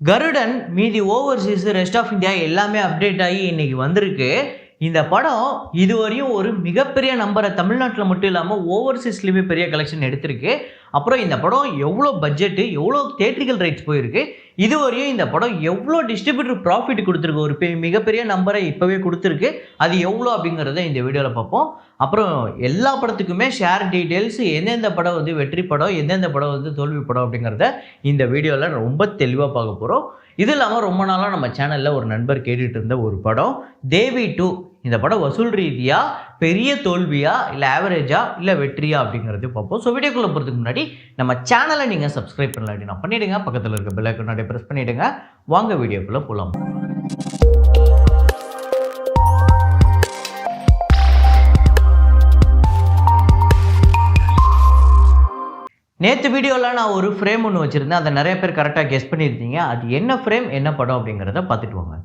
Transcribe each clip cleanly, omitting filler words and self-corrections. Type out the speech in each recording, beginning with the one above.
கருடன் மீதி Overseas rest of India எல்லாமே update ஆகி இன்னைக்கு வந்திருக்கு. இந்த படம் இதுவரையும் ஒரு மிகப்பெரிய நம்பரை தமிழ்நாட்டில் மட்டும் இல்லாமல் ஓவர்சீஸ்லேயுமே பெரிய கலெக்ஷன் எடுத்திருக்கு. அப்புறம் இந்த படம் எவ்வளோ பட்ஜெட்டு, எவ்வளோ தியேட்ரிக்கல் ரைட்ஸ் போயிருக்கு, இதுவரையும் இந்த படம் எவ்வளோ டிஸ்ட்ரிபியூட்டர் ப்ராஃபிட் கொடுத்துருக்கு, ஒரு மிகப்பெரிய நம்பரை இப்போவே கொடுத்துருக்கு. அது எவ்வளோ அப்படிங்கிறத இந்த வீடியோவில் பார்ப்போம். அப்புறம் எல்லா படத்துக்குமே ஷேர் டீட்டெயில்ஸ், எந்தெந்த படம் வந்து வெற்றி படம், எந்தெந்த படம் வந்து தோல்வி படம் அப்படிங்கிறத இந்த வீடியோவில் ரொம்ப தெளிவாக பார்க்க போகிறோம். இது இல்லாமல் ரொம்ப நாளாக நம்ம சேனலில் ஒரு நண்பர் கேட்டுட்டு இருந்த ஒரு படம் தேவி 2. இந்த படம் வசூல் ரீதியாக பெரிய தோல்வியா, இல்லை ஆவரேஜா, இல்லை வெற்றியா அப்படிங்கிறது பார்ப்போம். ஸோ வீடியோக்குள்ளே போகிறதுக்கு முன்னாடி நம்ம சேனலை நீங்கள் சப்ஸ்கிரைப் பண்ணலாட்டி நான் பண்ணிவிடுங்க, பக்கத்தில் இருக்க பெல் ஐகானை ப்ரெஸ் பண்ணிவிடுங்க. வாங்க வீடியோக்குள்ளே போகலாம். நேற்று வீடியோவில் நான் ஒரு ஃப்ரேம் ஒன்று வச்சுருந்தேன். அதை நிறைய பேர் கரெக்டாக கெஸ் பண்ணியிருந்தீங்க. அது என்ன ஃப்ரேம், என்ன படம் அப்படிங்கிறத பார்த்துட்டு வாங்க.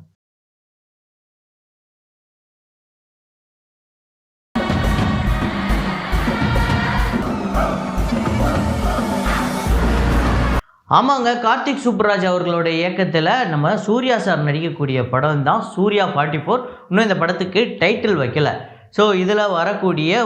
ஆமாங்க, கார்த்திக் சுப்புராஜ் அவர்களோட இயக்கத்தில் நம்ம சூர்யா சார் நடிக்கக்கூடிய படம் தான் சூர்யா 44. இன்னும் இந்த படத்துக்கு டைட்டில் வைக்கல. ஸோ இதில் வரக்கூடிய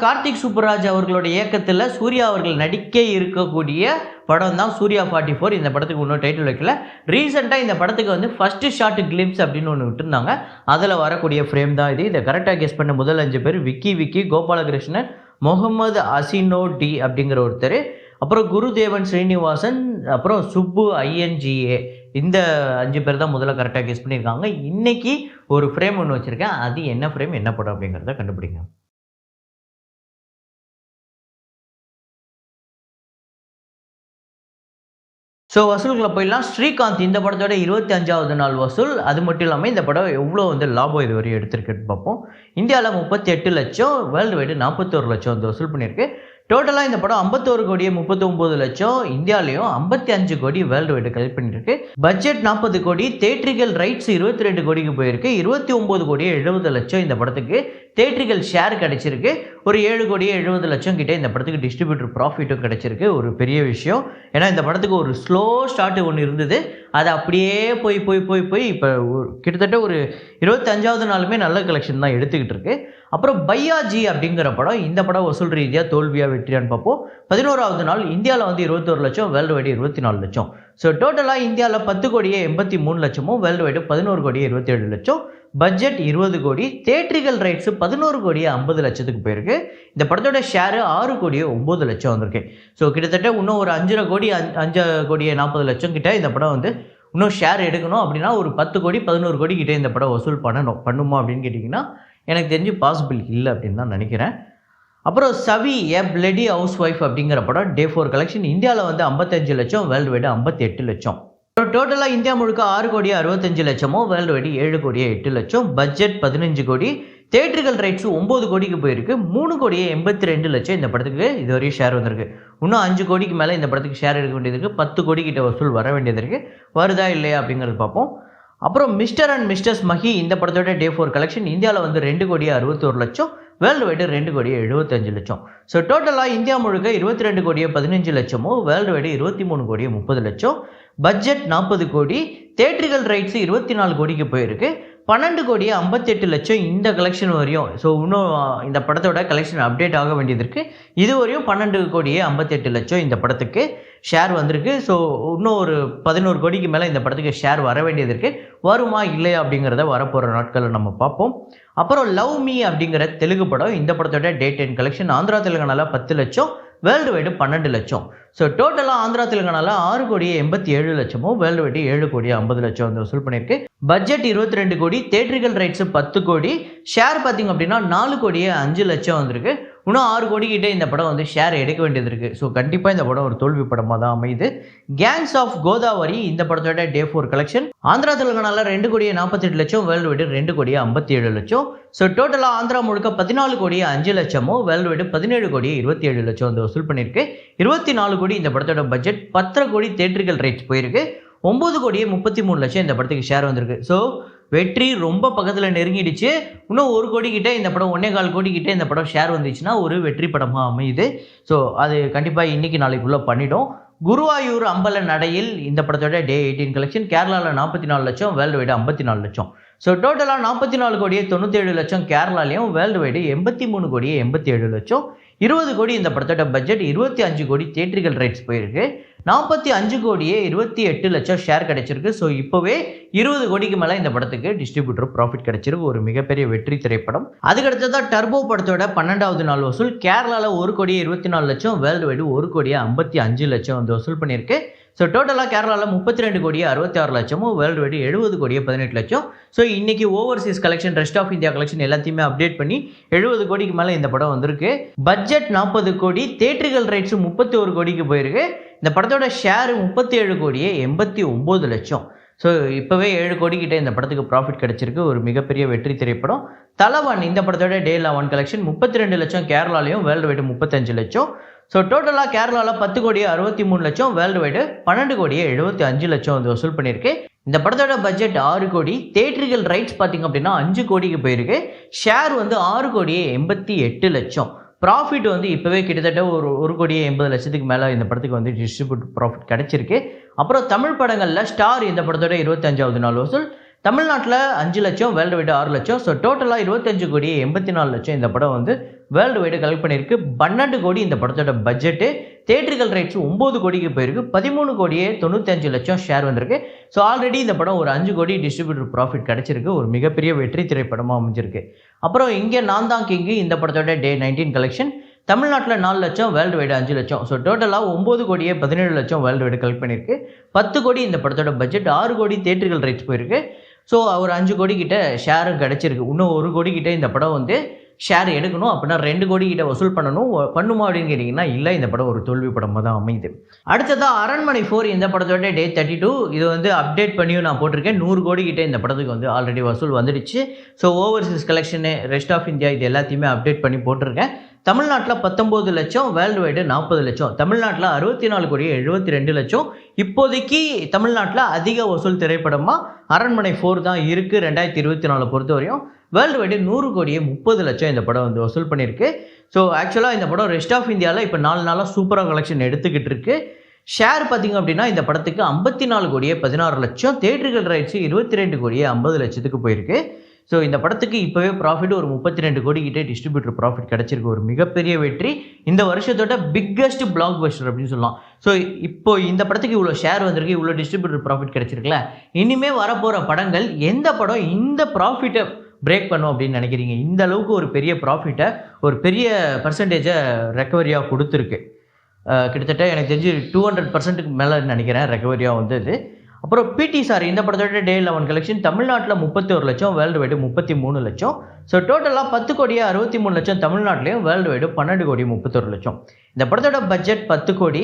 கார்த்திக் சுப்புராஜ் அவர்களோட இயக்கத்தில் சூர்யா அவர்கள் நடிக்க இருக்கக்கூடிய படம் தான் சூர்யா 44. இந்த படத்துக்கு இன்னும் டைட்டில் வைக்கல. ரீசெண்டாக இந்த படத்துக்கு வந்து ஃபஸ்ட்டு ஷார்ட் கிளிம்ஸ் அப்படின்னு ஒன்று விட்டுருந்தாங்க. அதில் வரக்கூடிய ஃப்ரேம் தான் இது. இதை கரெக்டாக கெஸ் பண்ண முதல் 5 பேர் விக்கி, கோபாலகிருஷ்ணன், முகமது அசினோ டி அப்படிங்கிற ஒருத்தர், அப்புறம் குருதேவன் ஸ்ரீனிவாசன், அப்புறம் சுப்பு INGA. இந்த 5 பேர் தான் முதல்ல கரெக்டாக கெஸ் பண்ணியிருக்காங்க. இன்றைக்கி ஒரு ஃப்ரேம் ஒன்று வச்சுருக்கேன். அது என்ன ஃப்ரேம், என்ன படம் அப்படிங்கிறத கண்டுபிடிங்க. ஸோ வசூல்களை போயிடலாம். ஸ்ரீகாந்த் இந்த படத்தோட 25வது நாள் வசூல். அது மட்டும் இல்லாமல் இந்த படம் எவ்வளோ லாபம் இது வரையும் எடுத்திருக்குன்னு பார்ப்போம். இந்தியாவில் 38 லட்சம், வேர்ல்டு வைடு 41 லட்சம் வந்து வசூல் பண்ணியிருக்கு. டோட்டலாக இந்த படம் 51 கோடியே 39 லட்சம், இந்தியாவிலையும் 55 கோடி வேர்ல்டு வைடு கலெக்ட் பண்ணியிருக்கு. பட்ஜெட் 40 கோடி, தியேட்ரிக்கல் ரைட்ஸ் 22 கோடிக்கு போயிருக்கு. 29 கோடியே 70 லட்சம் இந்த படத்துக்கு தியேட்ரிக்கல் ஷேர் கிடச்சிருக்கு. ஒரு 7 கோடியே 70 லட்சம் கிட்டே இந்த படத்துக்கு டிஸ்ட்ரிபியூட்டர் ப்ராஃபிட்டும் கிடச்சிருக்கு. ஒரு பெரிய விஷயம். ஏன்னா இந்த படத்துக்கு ஒரு ஸ்லோ ஸ்டார்ட் ஒன்று இருந்தது. அது அப்படியே போய் இப்போ கிட்டத்தட்ட ஒரு 25வது நாளுமே நல்ல கலெக்ஷன் தான் எடுத்துக்கிட்டு இருக்கு. அப்புறம் பையாஜி அப்படிங்கிற படம், இந்த படம் வசூல் ரீதியாக தோல்வியாக வெற்றியான்னு பார்ப்போம். 11வது நாள் இந்தியாவில் வந்து 21 லட்சம், வேர்ல்டு வைடு 24 லட்சம். ஸோ டோட்டலாக இந்தியாவில் 10 கோடியே 83 லட்சமும், வேர்ல்டு வைடு 11 கோடியே 27 லட்சம். பட்ஜெட் 20 கோடி, தியேட்ரிக்கல் ரைட்ஸு 11 கோடியே 50 லட்சத்துக்கு போயிருக்கு. இந்த படத்தோட ஷேரு 6 கோடியே 9 லட்சம் வந்திருக்கு. ஸோ கிட்டத்தட்ட இன்னும் ஒரு 5 கோடியே 40 லட்சம் கிட்ட இந்த படம் வந்து இன்னும் ஷேர் எடுக்கணும். அப்படின்னா ஒரு 10 கோடி 11 கோடி கிட்டே இந்த படம் வசூல் பண்ணுமா அப்படின்னு கேட்டிங்கன்னா எனக்கு தெரிஞ்சு பாசிபிள் இல்லை அப்படின்னு தான் நினைக்கிறேன். அப்புறம் சவி ஏ பிளடி ஹவுஸ் ஒய்ஃப் அப்படிங்கிற படம் டே 4 கலெக்ஷன் இந்தியாவில் வந்து 55 லட்சம், வேர்ல்டு வைடு 58 லட்சம். டோட்டலாக இந்தியா முழுக்க 6 கோடியே 65 லட்சமும், வேர்ல்டு வைடு 7 கோடியே 8 லட்சம். பட்ஜெட் 15 கோடி, தியேட்ரிக்கல் ரைட்ஸ் 9 கோடிக்கு போயிருக்கு. 3 கோடியே 82 லட்சம் இந்த படத்துக்கு இதுவரையும் ஷேர் வந்திருக்கு. இன்னும் 5 கோடிக்கு மேலே இந்த படத்துக்கு ஷேர் எடுக்க வேண்டியது இருக்குது. 10 கோடி கிட்ட வசூல் வர வேண்டியது இருக்குது. வருதா இல்லையா அப்படிங்கிறது பார்ப்போம். அப்புறம் மிஸ்டர் அண்ட் மிஸ்டர்ஸ் மஹி இந்த படத்தோட டே 4 கலெக்ஷன் இந்தியாவில் வந்து 2 கோடியே 61 லட்சம், வேர்ல்டு வைடு 2 கோடியே 75 லட்சம். ஸோ டோட்டலாக இந்தியா முழுக்க 22 கோடியே 15 லட்சமும், வேர்ல்டு வைடு 23 கோடியே 30 லட்சம். பட்ஜெட் 40 கோடி, தியேட்ரிக்கல் ரைட்ஸ் 24 கோடிக்கு போயிருக்கு. 12 கோடியே 58 லட்சம் இந்த கலெக்ஷன் வரையும். ஸோ இன்னும் இந்த படத்தோட கலெக்ஷன் அப்டேட் ஆக வேண்டியது இருக்குது. இது வரையும் 12 கோடியே 58 லட்சம் இந்த படத்துக்கு ஷேர் வந்திருக்கு. ஸோ இன்னும் ஒரு 11 கோடிக்கு மேலே இந்த படத்துக்கு ஷேர் வர வேண்டியது இருக்குது. வருமா இல்லையா அப்படிங்கிறத வரப்போகிற நாட்களில் நம்ம பார்ப்போம். அப்புறம் லவ் மீ அப்படிங்கிற தெலுங்கு படம், இந்த படத்தோட டே 10 கலெக்ஷன் ஆந்திரா தெலுங்கானாவில் 10 லட்சம், வேர்ல்டு வைடு 12 லட்சம். ஸோ டோட்டலாக ஆந்திரா தெலுங்கானாவில் 6 கோடியே 87 லட்சமும், வேர்ல்டு வைடு 7 கோடியே 50 லட்சம் வந்து வசூல் பண்ணியிருக்கு. பட்ஜெட் 22 கோடி, தியேட்ரிக்கல் ரைட்ஸு 10 கோடி, ஷேர் பார்த்திங்க அப்படின்னா 4 கோடியே 5 லட்சம் வந்திருக்கு. இன்னும் 6 கோடி கிட்டே இந்த படம் வந்து ஷேர் எடுக்க வேண்டியது இருக்குது. ஸோ கண்டிப்பாக இந்த படம் ஒரு தோல்வி படமாக தான் அமையுது. கேங்ஸ் ஆஃப் கோதாவரி இந்த படத்தோட டே 4 கலெக்ஷன் ஆந்திரா தெலுங்கானாவில் 2 கோடியே 48 லட்சம், வேர்ல்டு வைடு 2 கோடியே 57 லட்சம். ஸோ டோட்டலாக ஆந்திரா முழுக்க 14 கோடியே 5 லட்சமும், வேர்ல்டு வைடு 17 கோடியே 27 லட்சம் வந்து வசூல் பண்ணியிருக்கு. 24 கோடி இந்த படத்தோட பட்ஜெட், 10 கோடி தியேட்ரிக்கல் ரைட்ஸ் போயிருக்கு. 9 கோடியே 33 லட்சம் இந்த படத்துக்கு ஷேர் வந்திருக்கு. ஸோ வெற்றி ரொம்ப பக்கத்தில் நெருங்கிடுச்சு. இன்னும் 1 கோடி கிட்டே இந்த படம் 1.25 கோடி கிட்டே இந்த படம் ஷேர் வந்துச்சுன்னா ஒரு வெற்றி படமாக அமையுது. ஸோ அது கண்டிப்பாக இன்றைக்கி நாளைக்குள்ளே பண்ணிடும். குருவாயூர் அம்பல நடையில் இந்த படத்தோட டே 18 கலெக்ஷன். கேரளாவில் 44 லட்சம், வேர்ல்டு வைடு 54 லட்சம். ஸோ டோட்டலாக 44 கோடியே 97 லட்சம் கேரளாலையும், வேர்ல்டு வைடு 83 கோடியே 87 லட்சம். 20 கோடி இந்த படத்தோட பட்ஜெட். 25 கோடி தியேட்ரிக்கல் ரைட்ஸ் போயிருக்கு. 45 கோடியே 28 லட்சம் ஷேர் கிடைச்சிருக்கு. ஸோ இப்போவே 20 கோடிக்கு மேலே இந்த படத்துக்கு டிஸ்ட்ரிபியூட்டர் ப்ராஃபிட் கிடைச்சிருக்கு. ஒரு மிகப்பெரிய வெற்றி திரைப்படம். அதுக்கடுத்ததான் டர்போ படத்தோட 12வது நாள் வசூல். கேரளாவில் 1 கோடியே 24 லட்சம், வேர்ல்டு வைடு 1 கோடியே 55 லட்சம் வந்து வசூல் பண்ணியிருக்கு. ஸோ டோட்டலாக கேரளாவில் 32 கோடியே 66 லட்சமும், வேர்ல்டு வைடு 70 கோடியே 18 லட்சம். ஸோ இன்றைக்கி overseas collection, rest of India collection எல்லாத்தையுமே அப்டேட் பண்ணி 70 கோடிக்கு மேலே இந்த படம் வந்திருக்கு. பட்ஜெட் 40 கோடி, தியேட்ரிக்கல் ரைட்ஸு 31 கோடிக்கு போயிருக்கு. இந்த படத்தோட ஷேரு 37 கோடியே 89 லட்சம். ஸோ இப்போவே 7 கோடிக்கிட்ட இந்த படத்துக்கு ப்ராஃபிட் கிடச்சிருக்கு. ஒரு மிகப்பெரிய வெற்றி திரைப்படம். தலவான் இந்த படத்தோட டே 11 கலெக்ஷன் 32 லட்சம் கேரளாலையும், வேர்ல்டு வைடு 35 லட்சம். ஸோ டோட்டலாக கேரளாவில் 10 கோடியே 63 லட்சம், வேர்ல்டு வைடு 12 கோடியே 75 லட்சம் வந்து வசூல் பண்ணியிருக்கு. இந்த படத்தோட பட்ஜெட் 6 கோடி, தியேட்ரிக்கல் ரைட்ஸ் பார்த்திங்க அப்படின்னா 5 கோடிக்கு போயிருக்கு. ஷேர் வந்து 6 கோடியே 88 லட்சம். ப்ராஃபிட் வந்து இப்போவே கிட்டத்தட்ட ஒரு கோடியே 80 லட்சத்துக்கு மேலே இந்த படத்துக்கு வந்து டிஸ்ட்ரிபியூட் ப்ராஃபிட் கிடச்சிருக்கு. அப்புறம் தமிழ் படங்களில் ஸ்டார் இந்த படத்தோட 25வது நாள் வசூல். தமிழ்நாட்டில் 5 லட்சம், வேர்ல்டு வைடு 6 லட்சம். ஸோ டோட்டலாக 25 கோடியே 84 லட்சம் இந்த படம் வந்து வேர்ல்டு வைடு கலெக்ட் பண்ணியிருக்கு. 12 கோடி இந்த படத்தோட பட்ஜெட்டு. தியேட்ரிக்கல் ரைட்ஸ் 9 கோடிக்கு போயிருக்கு. 13 கோடியே 95 லட்சம் ஷேர் வந்திருக்கு. ஸோ ஆல்ரெடி இந்த படம் ஒரு 5 கோடி டிஸ்ட்ரிபியூட்டர் ப்ராஃபிட் கிடச்சிருக்கு. ஒரு மிகப்பெரிய வெற்றி திரைப்படமாக அமைஞ்சிருக்கு. அப்புறம் இங்கே நான் தான் கிங்கு இந்த படத்தோட டே 19 கலெக்ஷன். தமிழ்நாட்டில் 4 லட்சம், வேர்ல்டு வைடு 5 லட்சம். ஸோ டோட்டலாக 9 கோடியே 17 லட்சம் வேர்ல்டு வைடு கலெக்ட் பண்ணியிருக்கு. 10 கோடி இந்த படத்தோட பட்ஜெட். 6 கோடி தியேட்ரிக்கல் ரைட்ஸ் போயிருக்கு. ஸோ ஒரு 5 கோடி கிட்ட ஷேரும் கிடச்சிருக்கு. இன்னும் 1 கோடி கிட்ட இந்த படம் வந்து ஷேர் எடுக்கணும். அப்படின்னா 2 கோடி கிட்ட வசூல் பண்ணுமா அப்படின்னு கேட்டிங்கன்னா இல்லை, இந்த படம் ஒரு தோல்வி படமாக தான் அமையுது. அடுத்ததாக அரண்மனை 4 இந்த படத்தோட டே 32. இது வந்து அப்டேட் பண்ணியும் நான் போட்டிருக்கேன். 100 கோடி கிட்ட இந்த படத்துக்கு வந்து ஆல்ரெடி வசூல் வந்துடுச்சு. So overseas collection, rest of India இது எல்லாத்தையுமே அப்டேட் பண்ணி போட்டிருக்கேன். தமிழ்நாட்டில் 19 லட்சம், வேர்ல்டு வைடு 40 லட்சம். தமிழ்நாட்டில் 64 கோடி 72 லட்சம். இப்போதைக்கு தமிழ்நாட்டில் அதிக வசூல் திரைப்படமாக அரண்மனை 4 தான் இருக்குது 2024 பொறுத்த வரையும். வேர்ல்டு வைடு 100 கோடியே 30 லட்சம் இந்த படம் வந்து வசூல் பண்ணியிருக்கு. ஸோ ஆக்சுவலாக இந்த படம் ரெஸ்ட் ஆஃப் இந்தியாவில் இப்போ 4 நாளாக சூப்பராக கலெக்ஷன் எடுத்துக்கிட்டு இருக்கு. ஷேர் பார்த்திங்க அப்படின்னா இந்த படத்துக்கு 54 கோடியே 16 லட்சம், தியேட்ரிக்கல் ரைட்ஸு 22 கோடியே 50 லட்சத்துக்கு போயிருக்கு. ஸோ இந்த படத்துக்கு இப்போவே ப்ராஃபிட் ஒரு 32 கோடி கிட்டே டிஸ்ட்ரிபியூட்டர் ப்ராஃபிட் கிடச்சிருக்கு. ஒரு மிகப்பெரிய வெற்றி. இந்த வருஷத்தோட பிக்கஸ்ட் பிளாக் பஸ்டர் அப்படின்னு சொல்லலாம். ஸோ இப்போ இந்த படத்துக்கு இவ்வளோ ஷேர் வந்திருக்கு, இவ்வளோ டிஸ்ட்ரிபியூட்டர் ப்ராஃபிட் கிடச்சிருக்குல்ல. இனிமேல் வரப்போகிற படங்கள் எந்த படம் இந்த ப்ராஃபிட்டை பிரேக் பண்ணும் அப்படின்னு நினைக்கிறீங்க? இந்த அளவுக்கு ஒரு பெரிய ப்ராஃபிட்டை, ஒரு பெரிய பர்சன்டேஜை ரெக்கவரியாக கொடுத்துருக்கு. கிட்டத்தட்ட எனக்கு தெரிஞ்சு 200% மேலே நினைக்கிறேன் ரெக்கவரியாக வந்தது. அப்புறம் பிடி சார் இந்த படத்தோட டே 11 கலெக்ஷன். தமிழ்நாட்டில் 31 லட்சம், வேர்ல்டு வைடு 33 லட்சம். ஸோ டோட்டலாக 10 கோடியே 63 லட்சம் தமிழ்நாட்டிலையும், வேர்ல்டு வைடு 12 கோடி 31 லட்சம். இந்த படத்தோட பட்ஜெட் 10 கோடி,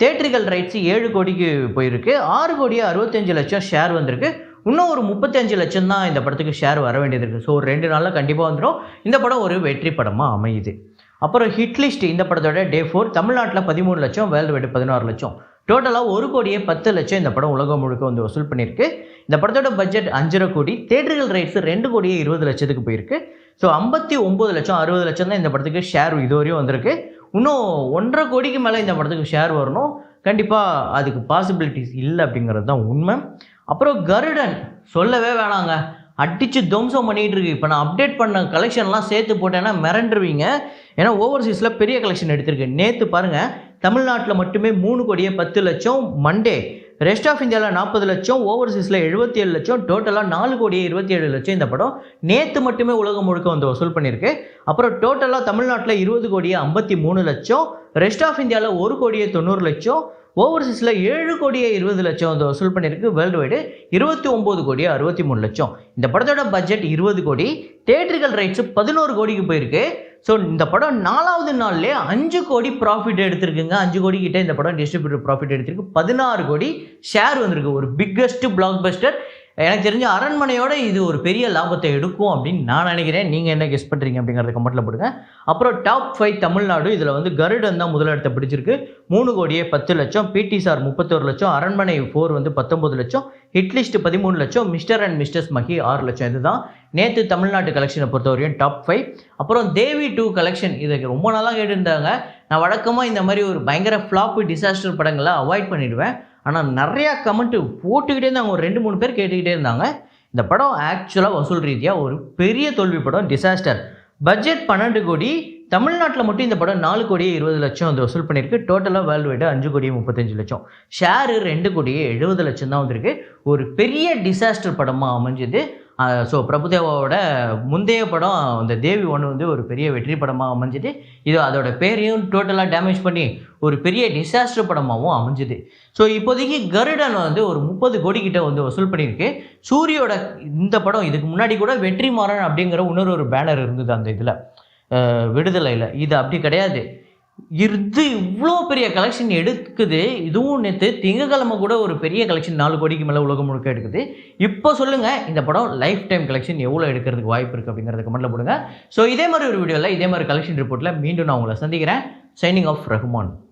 தியேட்ரிக்கல் ரைட்ஸு 7 கோடிக்கு போயிருக்கு. 6 கோடியே 65 லட்சம் ஷேர் வந்திருக்கு. இன்னும் ஒரு 35 லட்சம் தான் இந்த படத்துக்கு ஷேர் வர வேண்டியது இருக்குது. ஸோ 2 நாளில் கண்டிப்பாக வந்துடும். இந்த படம் ஒரு வெற்றி படமாக அமையுது. அப்புறம் ஹிட்லிஸ்ட் இந்த படத்தோட டே 4. தமிழ்நாட்டில் 13 லட்சம், வேர்ல்டு வைடு 16 லட்சம். டோட்டலாக 1 கோடியே 10 லட்சம் இந்த படம் உலகம் முழுக்க வந்து வசூல் பண்ணியிருக்கு. இந்த படத்தோட பட்ஜெட் 5.5 கோடி, தியேட்ரிக்கல் ரைட்ஸு 2 கோடியே 20 லட்சத்துக்கு போயிருக்கு. ஸோ 59 லட்சம் 60 லட்சம் தான் இந்த படத்துக்கு ஷேர் இதுவரையும் வந்திருக்கு. இன்னும் 1.5 கோடிக்கு மேலே இந்த படத்துக்கு ஷேர் வரணும். கண்டிப்பாக அதுக்கு பாசிபிலிட்டிஸ் இல்லை அப்படிங்கிறது தான் உண்மை. அப்புறம் கருடன் சொல்லவே வேணாங்க, அடித்து துவம்சம் பண்ணிகிட்டு இருக்கு. இப்போ நான் அப்டேட் பண்ண கலெக்ஷன்லாம் சேர்த்து போட்டேன்னா மிரண்டுருவீங்க. ஏன்னா ஓவர்சீஸில் பெரிய கலெக்ஷன் எடுத்திருக்கு. நேற்று பாருங்கள், தமிழ்நாட்டில் மட்டுமே 3 கோடியே 10 லட்சம் மண்டே, ரெஸ்ட் ஆஃப் இந்தியாவில் 40 லட்சம், ஓவர்சீஸில் 77 லட்சம், டோட்டலாக 4 கோடியே 27 லட்சம் இந்த படம் நேற்று மட்டுமே உலகம் முழுக்க வந்து வசூல் பண்ணியிருக்கு. அப்புறம் டோட்டலாக தமிழ்நாட்டில் 20 கோடியே 53 லட்சம், ரெஸ்ட் ஆஃப் இந்தியாவில் 1 கோடியே 90 லட்சம், ஓவர்சீஸில் 7 கோடியே 20 லட்சம் வந்து வசூல் பண்ணியிருக்கு. வேர்ல்டு வைடு 29 கோடியே 63 லட்சம். இந்த படத்தோட பட்ஜெட் 20 கோடி, தியேட்ரிக்கல் ரைட்ஸு 11 கோடிக்கு போயிருக்கு. ஸோ இந்த படம் 4வது நாள்லேயே 5 கோடி ப்ராஃபிட் எடுத்திருக்குங்க. 5 கோடி கிட்டே இந்த படம் டிஸ்ட்ரிபியூட்டர் ப்ராஃபிட் எடுத்திருக்கு. 16 கோடி ஷேர் வந்திருக்கு. ஒரு பிக்கஸ்ட் பிளாக் பஸ்டர். எனக்கு தெரிஞ்ச அரண்மனையோட இது ஒரு பெரிய லாபத்தை எடுக்கும் அப்படின்னு நான் நினைக்கிறேன். நீங்கள் என்ன கெஸ் பண்ணுறீங்க அப்படிங்கிறத கமெண்ட்டில் போடுங்க. அப்புறம் டாப் 5 தமிழ்நாடு, இதில் வந்து கருடன் தான் முதலிடத்தை பிடிச்சிருக்கு. 3,10,00,000, பிடி சார் 31,00,000, அரண்மனை 4 வந்து 19,00,000, ஹிட்லிஸ்ட் 13,00,000, மிஸ்டர் அண்ட் மிஸ்டர்ஸ் மகி 6,00,000. இதுதான் நேற்று தமிழ்நாட்டு கலெக்ஷனை பொறுத்தவரையும் டாப் 5. அப்புறம் தேவி 2 கலெக்ஷன், இதுக்கு ரொம்ப நாளாக கேட்டுருந்தாங்க. நான் வழக்கமாக இந்த மாதிரி ஒரு பயங்கர ஃப்ளாப்பு டிசாஸ்டர் படங்களை அவாய்ட் பண்ணிவிடுவேன். ஆனால் நிறையா கமெண்ட்டு போட்டுக்கிட்டே இருந்தாங்க. ஒரு 2-3 பேர் கேட்டுக்கிட்டே இருந்தாங்க. இந்த படம் ஆக்சுவலாக வசூல் ரீதியாக ஒரு பெரிய தோல்வி படம், டிசாஸ்டர். பட்ஜெட் 12 கோடி, தமிழ்நாட்டில் மட்டும் இந்த படம் 4,20,00,000 வந்து வசூல் பண்ணியிருக்கு. டோட்டலாக வேர்ல்டு வைடு 5,35,00,000. ஷேரு 2,70,00,000 தான் வந்திருக்கு. ஒரு பெரிய டிசாஸ்டர் படமாக அமைஞ்சது. ஸோ பிரபுதேவாவோட முந்தைய படம் இந்த தேவி 1 வந்து ஒரு பெரிய வெற்றி படமாக அமைஞ்சுது. இது அதோட பேரையும் டோட்டலாக டேமேஜ் பண்ணி ஒரு பெரிய டிசாஸ்டர் படமாகவும் அமைஞ்சுது. ஸோ இப்போதைக்கு கருடன் வந்து ஒரு 30 கோடி கிட்ட வந்து வசூல் பண்ணியிருக்கு. சூரியோட இந்த படம் இதுக்கு முன்னாடி கூட வெற்றிமாறன் அப்படிங்கிற இன்னொரு பேனர் இருந்தது அந்த இதில், விடுதலையில். இது அப்படி கிடையாது. இவ்வளோ பெரிய கலெக்ஷன் எடுக்குது. இதுவும் நேற்று திங்கக்கிழமை கூட ஒரு பெரிய கலெக்ஷன் 4 கோடிக்கு மேலே உலகம் முழுக்க எடுக்குது. இப்போ சொல்லுங்கள், இந்த படம் லைஃப் டைம் கலெக்ஷன் எவ்வளோ எடுக்கிறதுக்கு வாய்ப்பு இருக்குது அப்படிங்கிறத கமெண்ட்டில் போடுங்க. ஸோ இதே மாதிரி ஒரு வீடியோவில் இதே மாதிரி கலெக்ஷன் ரிப்போர்ட்டில் மீண்டும் நான் உங்களை சந்திக்கிறேன். Signing off Rahman.